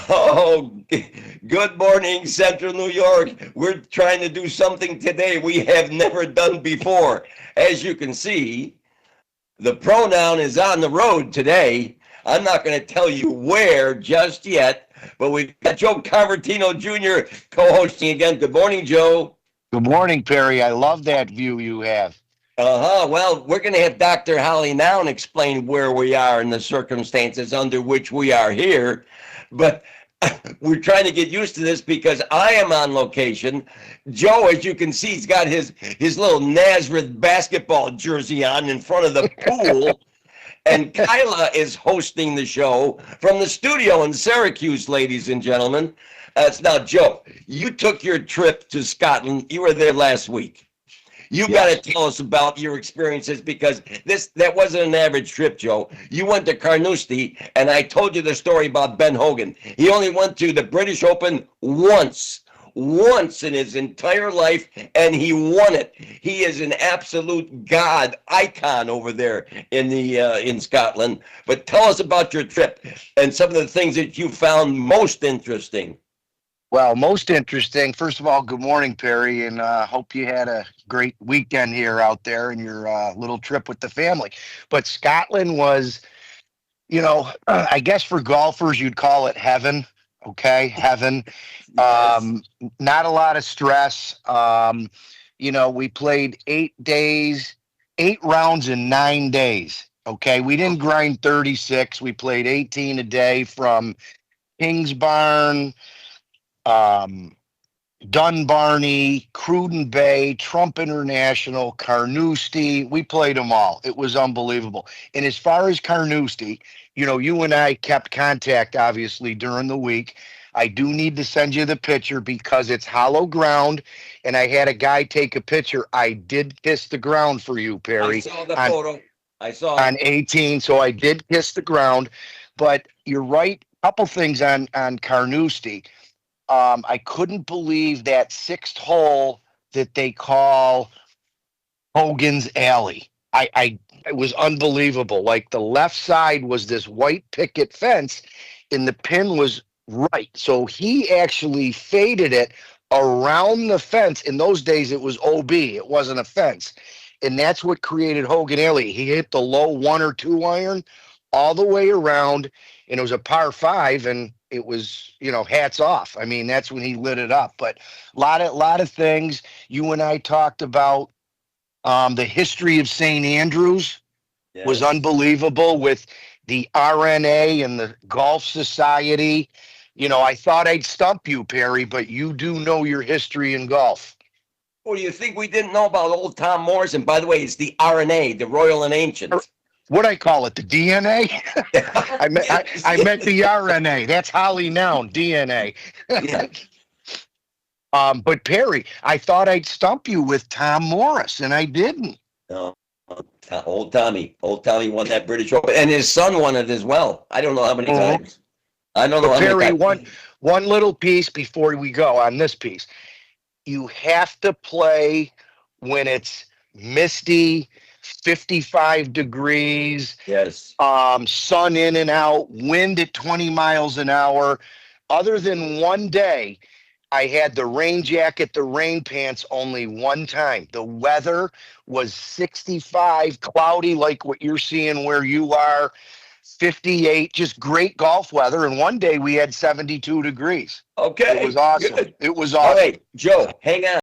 Oh, good morning, Central New York. We're trying to do something today we have never done before. As you can see, the pronoun is on the road today. I'm not going to tell you where just yet, but we've got Joe Convertino Jr. co-hosting again. Good morning, Joe. Good morning, Perry. I love that view you have. Uh-huh. Well, we're going to have Dr. Holly Noun explain where we are and the circumstances under which we are here. But we're trying to get used to this because I am on location. Joe, as you can see, he's got his little Nazareth basketball jersey on in front of the pool. And Kyla is hosting the show from the studio in Syracuse, ladies and gentlemen. Now, Joe, you took your trip to Scotland. You were there last week. You got Yes. to tell us about your experiences because that wasn't an average trip, Joe. You went to Carnoustie, and I told you the story about Ben Hogan. He only went to the British Open once in his entire life, and he won it. He is an absolute god icon over there in Scotland. But tell us about your trip and some of the things that you found most interesting. Well, most interesting. First of all, good morning, Perry, and hope you had a great weekend here out there in your little trip with the family. But Scotland was, I guess for golfers, you'd call it heaven. Okay, heaven. Yes. Not a lot of stress. We played 8 days, 8 rounds in 9 days. Okay, we didn't grind 36. We played 18 a day from Kingsbarn, um, Dunbarney, Cruden Bay, Trump International, Carnoustie. We played them all. It was unbelievable. And as far as Carnoustie, you and I kept contact obviously during the week. I do need to send you the picture because it's hollow ground, and I had a guy take a picture. I did kiss the ground for you, I Perry, saw the on photo. I saw it. on 18. So I did kiss the ground. But you're right. Couple things on Carnoustie. I couldn't believe that sixth hole that they call Hogan's Alley. It was unbelievable. Like the left side was this white picket fence, and the pin was right. So he actually faded it around the fence. In those days, it was OB. It wasn't a fence, and that's what created Hogan Alley. He hit the low 1 or 2 iron all the way around, and it was a par 5, and it was, hats off. I mean, that's when he lit it up. But lot of things you and I talked about. The history of St. Andrews was Yes. unbelievable with the RNA and the Golf Society. I thought I'd stump you, Perry, but you do know your history in golf. Well, you think we didn't know about old Tom Morrison? By the way, it's the RNA, the Royal and Ancient. What I call it, the DNA? I meant the RNA. That's Holly Noun, DNA. Yeah. But Perry, I thought I'd stump you with Tom Morris, and I didn't. No, old Tommy won that British Open, and his son won it as well. I don't know how many Mhm. times. I don't know But how many Perry, times. one little piece before we go on this piece. You have to play when it's misty, 55 degrees, Yes. sun in and out, wind at 20 miles an hour. Other than one day, I had the rain jacket, the rain pants only one time. The weather was 65, cloudy, like what you're seeing where you are, 58, just great golf weather. And one day we had 72 degrees. It Okay. was awesome. Good. It was All awesome. right, Joe, hang on.